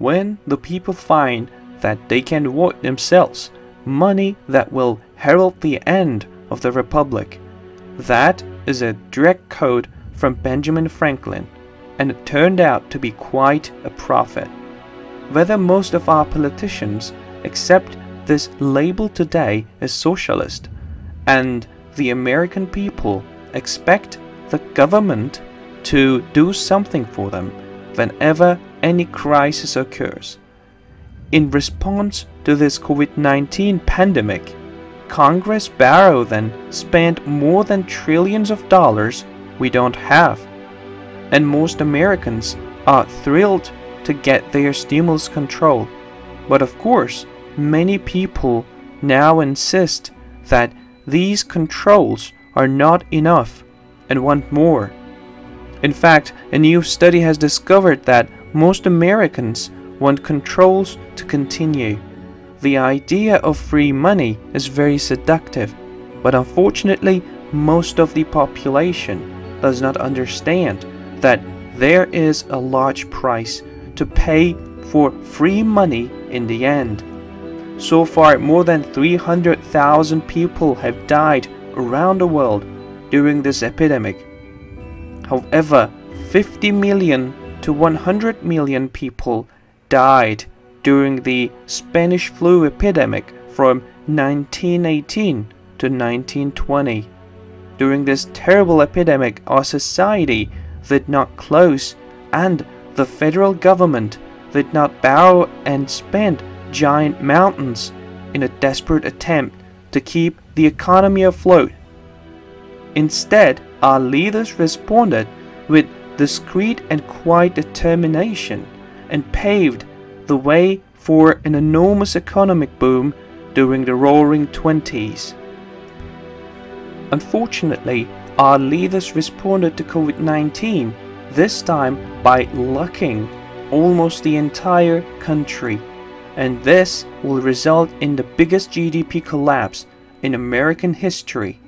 when the people find that they can vote themselves money that will herald the end of the Republic. That is a direct quote from Benjamin Franklin, and it turned out to be quite a prophet. Whether most of our politicians accept this label today as socialist, and the American people expect the government to do something for them whenever any crisis occurs. In response to this COVID-19 pandemic, Congress borrowed and spent more than trillions of dollars we don't have. And most Americans are thrilled to get their stimulus control. But of course, many people now insist that these controls are not enough and want more. In fact, a new study has discovered that most Americans want controls to continue. The idea of free money is very seductive, but unfortunately, most of the population does not understand that there is a large price to pay for free money in the end. So far, more than 300,000 people have died around the world during this epidemic. However, 50 million to 100 million people died during the Spanish flu epidemic from 1918 to 1920. During this terrible epidemic, our society did not close, and the federal government did not borrow and spend giant mountains in a desperate attempt to keep the economy afloat. Instead, our leaders responded with discreet and quiet determination and paved the way for an enormous economic boom during the Roaring '20s. Unfortunately, our leaders responded to COVID-19, this time by locking almost the entire country, and this will result in the biggest GDP collapse in American history.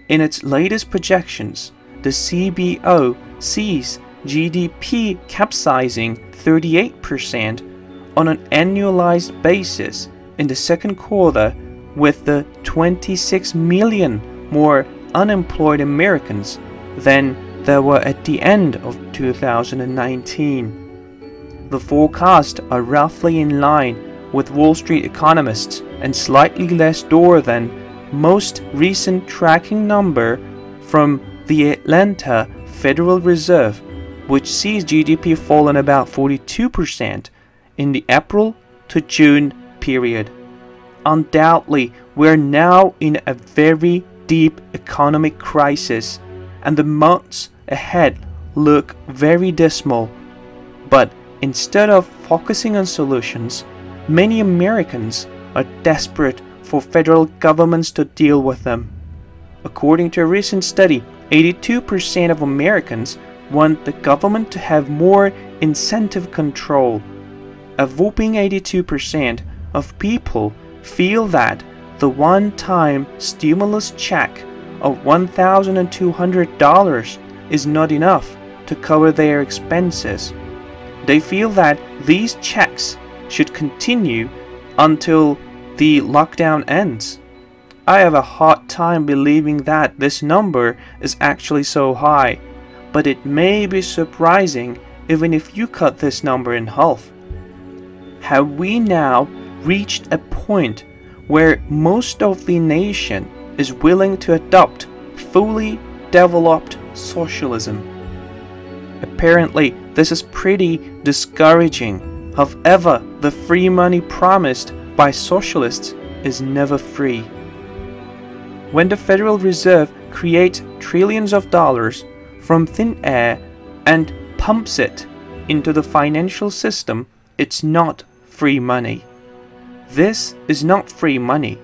In its latest projections, the CBO sees GDP capsizing 38% on an annualized basis in the second quarter, with the 26 million more unemployed Americans than there were at the end of 2019. The forecasts are roughly in line with Wall Street economists and slightly less lower than most recent tracking number from the Atlanta Federal Reserve, which sees GDP falling about 42% in the April to June period. Undoubtedly, we're now in a very deep economic crisis, and the months ahead look very dismal. But instead of focusing on solutions, many Americans are desperate for federal governments to deal with them. According to a recent study, 82% of Americans want the government to have more incentive control. A whopping 82% of people feel that the one-time stimulus check of $1,200 is not enough to cover their expenses. They feel that these checks should continue until the lockdown ends. I have a hard time believing that this number is actually so high, but it may be surprising even if you cut this number in half. Have we now reached a point where most of the nation is willing to adopt fully developed socialism? Apparently, this is pretty discouraging. However, the free money promised by socialists is never free. When the Federal Reserve creates trillions of dollars from thin air and pumps it into the financial system, it's not free money. This is not free money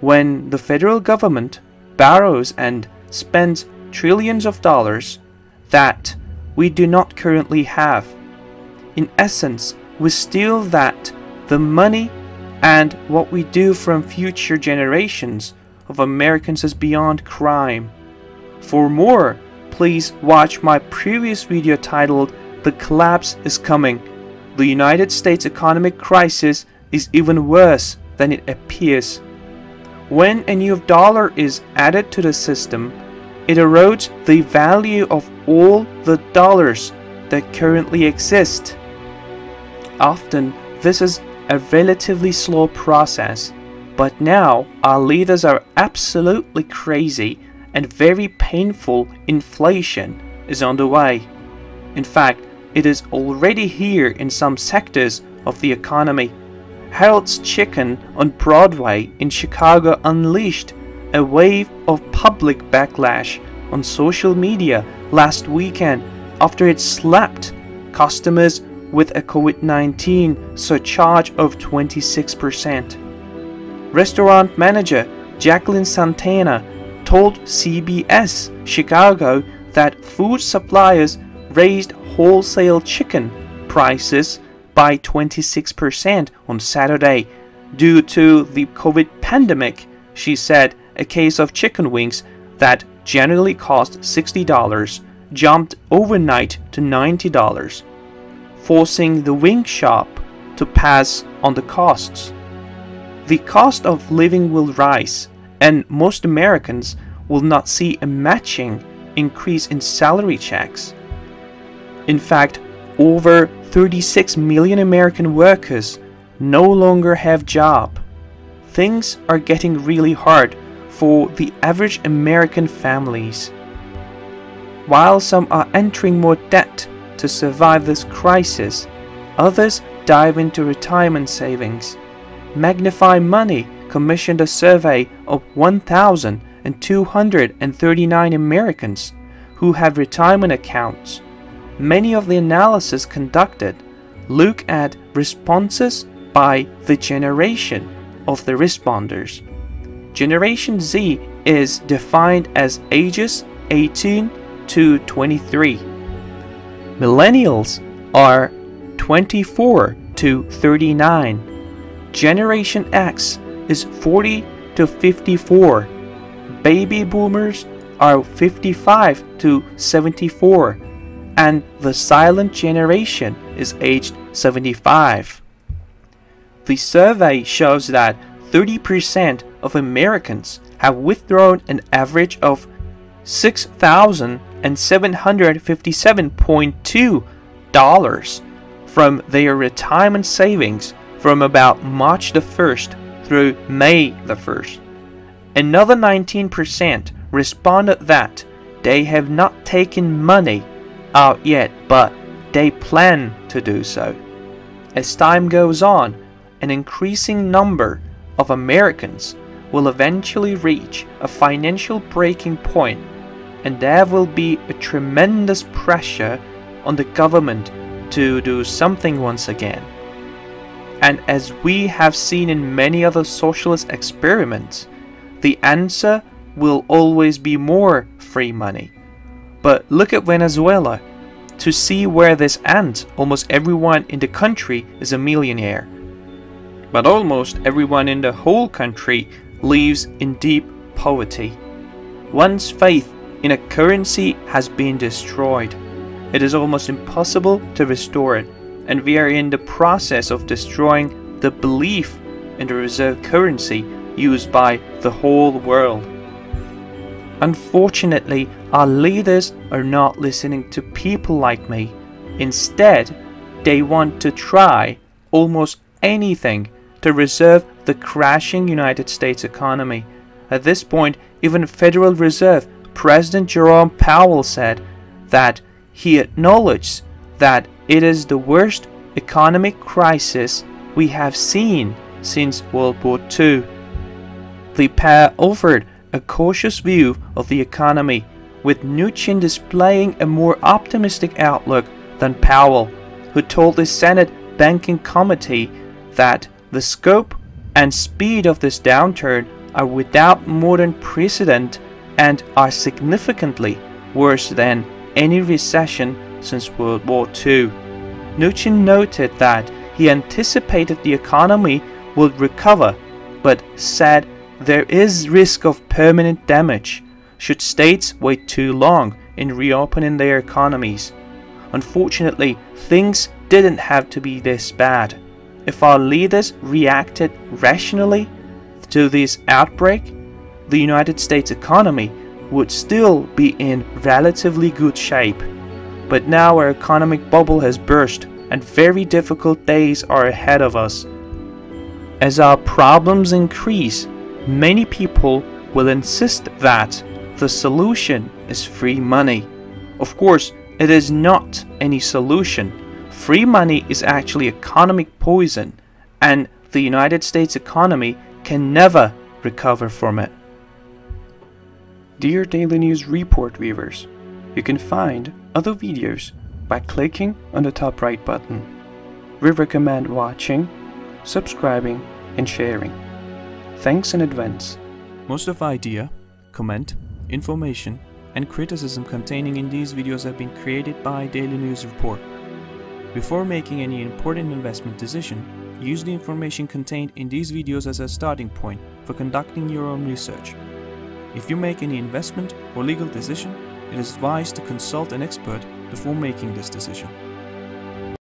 when the federal government borrows and spends trillions of dollars that we do not currently have. In essence, we steal the money, and what we do from future generations of Americans is beyond crime. For more, please watch my previous video titled "The Collapse is Coming." the United States economic crisis is even worse than it appears. When a new dollar is added to the system, it erodes the value of all the dollars that currently exist. Often, this is a relatively slow process, but now our leaders are absolutely crazy and very painful inflation is on the way. In fact, it is already here in some sectors of the economy. Harold's Chicken on Broadway in Chicago unleashed a wave of public backlash on social media last weekend after it slapped customers with a COVID-19 surcharge of 26%. Restaurant manager Jacqueline Santana told CBS Chicago that food suppliers raised wholesale chicken prices by 26% on Saturday due to the COVID pandemic. She said a case of chicken wings that generally cost $60 jumped overnight to $90, forcing the wing shop to pass on the costs. The cost of living will rise, and most Americans will not see a matching increase in salary checks. In fact, over 36 million American workers no longer have jobs. Things are getting really hard for the average American families. While some are entering more debt to survive this crisis, others dive into retirement savings. Magnify Money commissioned a survey of 1,239 Americans who have retirement accounts. Many of the analysis conducted look at responses by the generation of the responders. Generation Z is defined as ages 18 to 23. Millennials are 24 to 39. Generation X is 40 to 54. Baby boomers are 55 to 74. And the silent generation is aged 75. The survey shows that 30% of Americans have withdrawn an average of $6,757.2 from their retirement savings from about March the 1st through May the 1st. Another 19% responded that they have not taken money out yet, but they plan to do so. As time goes on, an increasing number of Americans will eventually reach a financial breaking point, and there will be a tremendous pressure on the government to do something once again. And as we have seen in many other socialist experiments, the answer will always be more free money. But look at Venezuela. To see where this ends, almost everyone in the country is a millionaire. But almost everyone in the whole country lives in deep poverty. One's faith in a currency has been destroyed. It is almost impossible to restore it, and we are in the process of destroying the belief in the reserve currency used by the whole world. Unfortunately, our leaders are not listening to people like me. Instead, they want to try almost anything to reserve the crashing United States economy. At this point, even Federal Reserve President Jerome Powell said that he acknowledged that it is the worst economic crisis we have seen since World War II. The pair offered a cautious view of the economy, with Mnuchin displaying a more optimistic outlook than Powell, who told the Senate Banking Committee that the scope and speed of this downturn are without modern precedent and are significantly worse than any recession since World War II. Mnuchin noted that he anticipated the economy would recover, but said there is risk of permanent damage should states wait too long in reopening their economies. Unfortunately, things didn't have to be this bad. If our leaders reacted rationally to this outbreak, the United States economy would still be in relatively good shape. But now our economic bubble has burst and very difficult days are ahead of us. As our problems increase, many people will insist that the solution is free money. Of course, it is not any solution. Free money is actually economic poison, and the United States economy can never recover from it. Dear Daily News Report viewers, you can find other videos by clicking on the top right button. We recommend watching, subscribing, and sharing. Thanks in advance. Most of the idea, comment, information, and criticism containing in these videos have been created by Daily News Report. Before making any important investment decision, use the information contained in these videos as a starting point for conducting your own research. If you make any investment or legal decision, it is advised to consult an expert before making this decision.